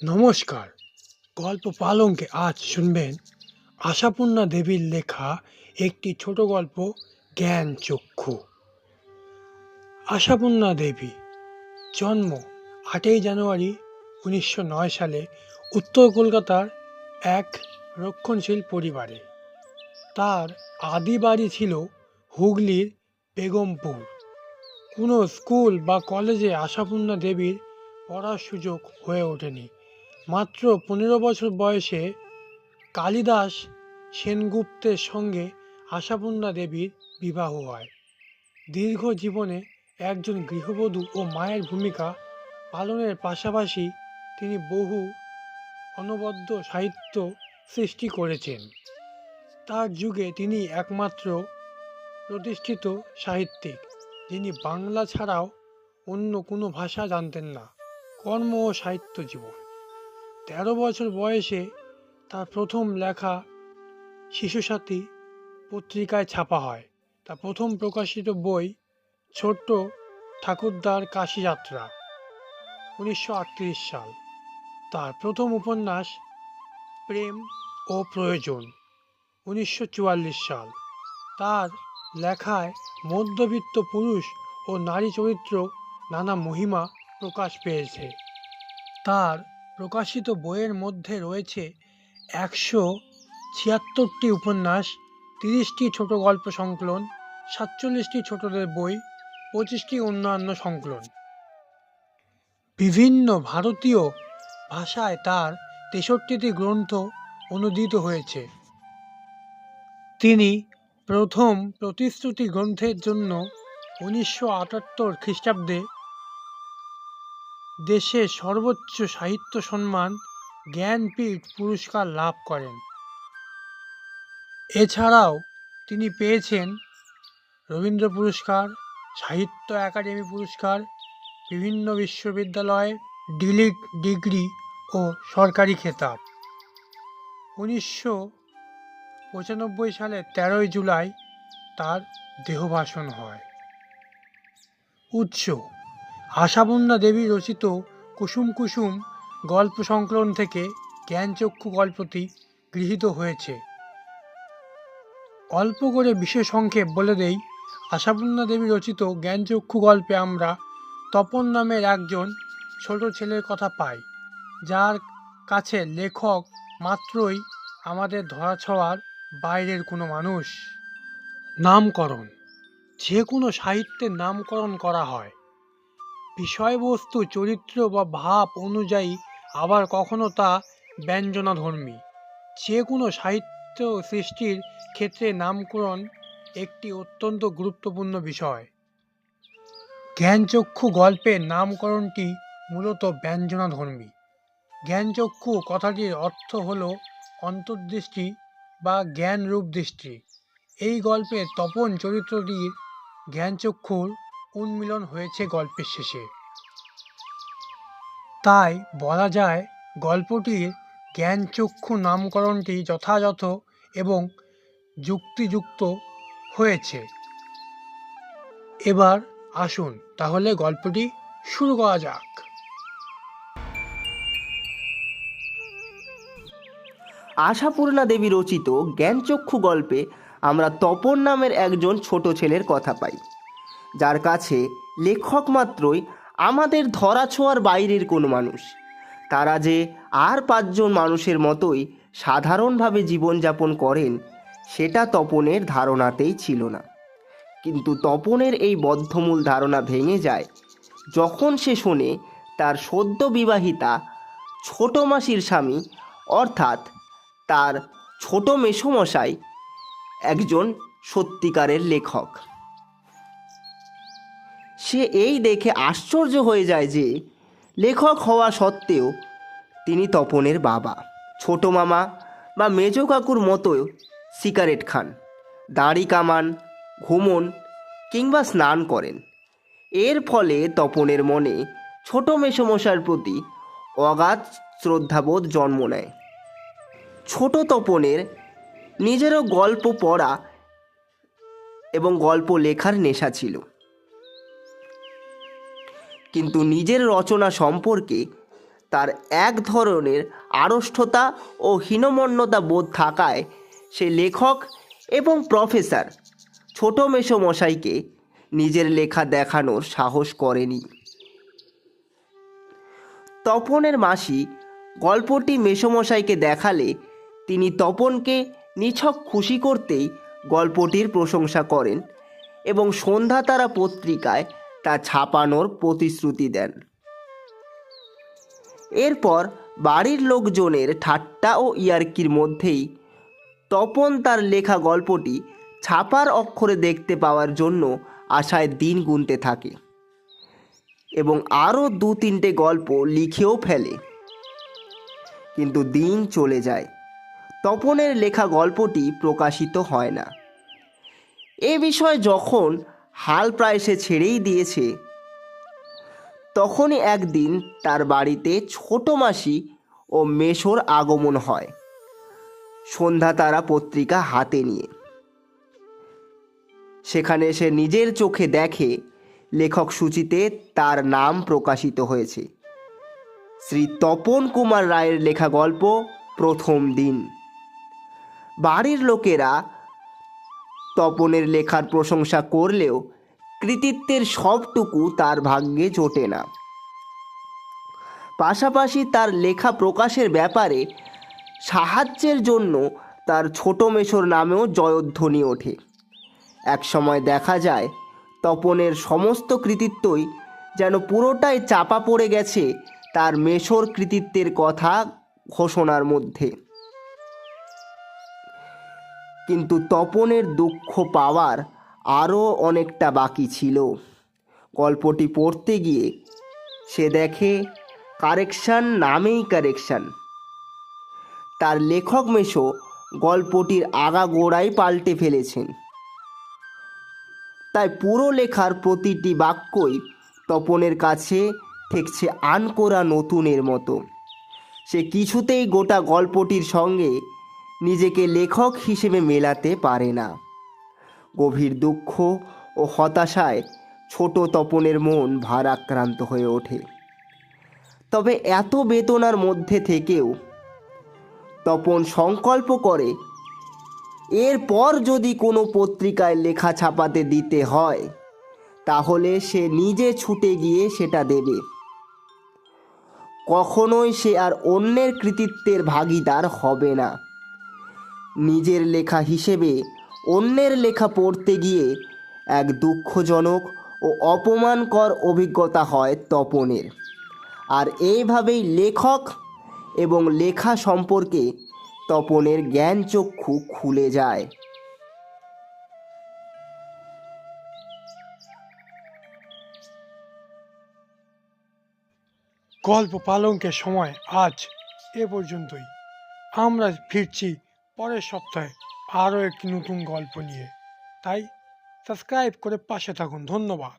নমস্কার। গল্প পালঙ্কে আজ শুনবেন আশাপূর্ণা দেবীর লেখা একটি ছোট গল্প, জ্ঞানচক্ষু। আশাপূর্ণা দেবী জন্ম 8ই জানুয়ারি 1909 সালে উত্তর কলকাতার এক রক্ষণশীল পরিবারে। তার আদি বাড়ি ছিল হুগলির বেগমপুর। কোনো স্কুল বা কলেজে আশাপূর্ণা দেবীর পড়ার সুযোগ হয়ে ওঠেনি। মাত্র 15 বছর বয়সে কালিদাস সেনগুপ্তের সঙ্গে আশাপূর্ণা দেবীর বিবাহ হয়। দীর্ঘ জীবনে একজন গৃহবধূ ও মায়ের ভূমিকা পালনের পাশাপাশি তিনি বহু অনবদ্য সাহিত্য সৃষ্টি করেছেন। তার যুগে তিনি একমাত্র প্রতিষ্ঠিত সাহিত্যিক যিনি বাংলা ছাড়াও অন্য কোনো ভাষা জানতেন না। কর্ম ও সাহিত্য জীবন: 13 বছর বয়সে তার প্রথম লেখা শিশুসাথী পত্রিকায় ছাপা হয়। তার প্রথম প্রকাশিত বই ছোট্ট ঠাকুরদার কাশিযাত্রা, 1938 সাল। তার প্রথম উপন্যাস প্রেম ও প্রয়োজন, 1944 সাল। তার লেখায় মধ্যবিত্ত পুরুষ ও নারী চরিত্র নানা মহিমা প্রকাশ পেয়েছে। তার প্রকাশিত বইয়ের মধ্যে রয়েছে 176টি উপন্যাস, 30টি ছোট গল্প সংকলন, 47টি ছোটদের বই, 25টি অন্যান্য সংকলন। বিভিন্ন ভারতীয় ভাষায় তার 63টি গ্রন্থ অনূদিত হয়েছে। তিনি প্রথম প্রতিশ্রুতি গ্রন্থের জন্য 1978 খ্রিস্টাব্দে দেশের সর্বোচ্চ সাহিত্য সম্মান জ্ঞানপীঠ পুরস্কার লাভ করেন। এছাড়াও তিনি পেয়েছেন রবীন্দ্র পুরস্কার, সাহিত্য একাডেমি পুরস্কার, বিভিন্ন বিশ্ববিদ্যালয়ে ডিলিট ডিগ্রি ও সরকারি খেতাব। 1995 সালের 13 জুলাই তার দেহভাসন হয়। উৎস: আশাপূর্ণা দেবী রচিত কুসুম কুসুম গল্প সংকলন থেকে জ্ঞানচক্ষু গল্পটি গৃহীত হয়েছে। অল্প করে বিশেষ সংক্ষেপ বলে দেই, আশাপূর্ণা দেবী রচিত জ্ঞানচক্ষু গল্পে আমরা তপন নামের একজন ছোট ছেলের কথা পাই, যার কাছে লেখক মাত্রই আমাদের ধরাছোঁয়ার বাইরের কোনো মানুষ। নামকরণ: যে কোনো সাহিত্যের নামকরণ করা হয় বিষয়বস্তু, চরিত্র বা ভাব অনুযায়ী, আবার কখনো তা ব্যঞ্জনাধর্মী। যে কোনো সাহিত্য সৃষ্টির ক্ষেত্রে নামকরণ একটি অত্যন্ত গুরুত্বপূর্ণ বিষয়। জ্ঞানচক্ষু গল্পের নামকরণটি মূলত ব্যঞ্জনাধর্মী। জ্ঞানচক্ষু কথাটির অর্থ হল অন্তর্দৃষ্টি বা জ্ঞানরূপ দৃষ্টি। এই গল্পে তপন চরিত্রটির জ্ঞানচক্ষুর উন্মিলন হয়েছে গল্পের শেষে। তাই বলা যায় গল্পটির জ্ঞানচক্ষু নামকরণটি যথাযথ এবং যুক্তিযুক্ত হয়েছে। এবার আসুন তাহলে গল্পটি শুরু করা যাক। আশাপূর্ণা দেবী রচিত জ্ঞানচক্ষু গল্পে আমরা তপন নামের একজন ছোট ছেলের কথা পাই, যার কাছে লেখক মাত্রই আমাদের ধরাছোঁয়ার বাইরের কোনো মানুষ। তারা যে আর 5জন মানুষের মতোই সাধারণভাবে জীবনযাপন করেন সেটা তপনের ধারণাতেই ছিল না। কিন্তু তপনের এই বদ্ধমূল ধারণা ভেঙে যায় যখন সে শোনে তার সদ্য বিবাহিতা ছোট মাসির স্বামী, অর্থাৎ তার ছোট মেসোমশাই একজন সত্যিকারের লেখক। সে এই দেখে আশ্চর্য হয়ে যায় যে লেখক হওয়া সত্ত্বেও তিনি তপনের বাবা। ছোট মামা বা মেজ কাকুর মতো সিগারেট খান, দাড়ি কামান, ঘুমন কিংবা স্নান করেন। এর ফলে তপনের মনে ছোট মেসোমশাইয়ের প্রতি অগাধ শ্রদ্ধাবোধ জন্ম নেয়। ছোট তপনের নিজেরও গল্প পড়া এবং গল্প লেখার নেশা ছিল, কিন্তু নিজের রচনা সম্পর্কে তার এক ধরনের আড়ষ্ঠতা ও হীনমন্যতা বোধ থাকায় সে লেখক এবং প্রফেসর ছোট মেসোমশাইকে নিজের লেখা দেখানোর সাহস করেনি। তপনের মাসি গল্পটি মেসোমশাইকে দেখালে তিনি তপনকে নিছক খুশি করতেই গল্পটির প্রশংসা করেন এবং সন্ধ্যাতারা পত্রিকায় তা ছাপানোর প্রতিশ্রুতি দেন। এরপর বাড়ির লোকজনের ঠাট্টা ও ইয়ার্কির মধ্যেই তপন তার লেখা গল্পটি ছাপার অক্ষরে দেখতে পাওয়ার জন্য আশায় দিন গুনতে থাকে এবং আরও 2-3টে গল্প লিখেও ফেলে। কিন্তু দিন চলে যায়, তপনের লেখা গল্পটি প্রকাশিত হয় না। এ বিষয়ে যখন হাল প্রায় সে ছেড়েই দিয়েছে, তখনই একদিন তার বাড়িতে ছোট মাসি ও মেসোর আগমন হয় সন্ধ্যাতারা পত্রিকা হাতে নিয়ে। সেখানে সে নিজের চোখে দেখে লেখক সূচিতে তার নাম প্রকাশিত হয়েছে, শ্রী তপন কুমার রায়ের লেখা গল্প প্রথম দিন। বাড়ির লোকেরা তপনের লেখার প্রশংসা করলেও কৃতিত্বের সবটুকু তার ভাগ্যে জোটে না। পাশাপাশি তার লেখা প্রকাশের ব্যাপারে সাহায্যের জন্য তার ছোট মেসোর নামেও জয়ধ্বনি ওঠে। একসময় দেখা যায় তপনের সমস্ত কৃতিত্বই যেন পুরোটাই চাপা পড়ে গেছে তার মেসোর কৃতিত্বের কথা ঘোষণার মধ্যে। কিন্তু তপনের দুঃখ পাওয়ার আরও অনেকটা বাকি ছিল। গল্পটি পড়তে গিয়ে সে দেখে কারেকশন নামেই কারেকশন। তার লেখক মেসো গল্পটির আগাগোড়াই পাল্টে ফেলেছেন। তাই পুরো লেখার প্রতিটি বাক্যই তপনের কাছে ঠেকছে আনকোরা নতুনের মতো। সে কিছুতেই গোটা গল্পটির সঙ্গে নিজেকে লেখক হিসেবে মেলাতে পারে না। গভীর দুঃখ ও হতাশায় ছোট তপনের মন ভারাক্রান্ত হয়ে ওঠে। তবে এত বেদনার মধ্যে থেকেও তপন সংকল্প করে এরপর যদি কোনো পত্রিকায় লেখা ছাপাতে দিতে হয় তাহলে সে নিজে ছুটে গিয়ে সেটা দেবে। কখনোই সে আর অন্যের কৃতিত্বের ভাগীদার হবে না। নিজের লেখা হিসেবে অন্যের লেখা পড়তে গিয়ে এক দুঃখজনক ও অপমানকর অভিজ্ঞতা হয় তপনের। আর এইভাবেই লেখক এবং লেখা সম্পর্কে তপনের জ্ঞানচক্ষু খুলে যায়। গল্প পালঙ্কের সময় আজ এ পর্যন্তই। আমরা ফিরছি পরের সপ্তাহে আরও একটি নতুন গল্প নিয়ে। তাই সাবস্ক্রাইব করে পাশে থাকুন। ধন্যবাদ।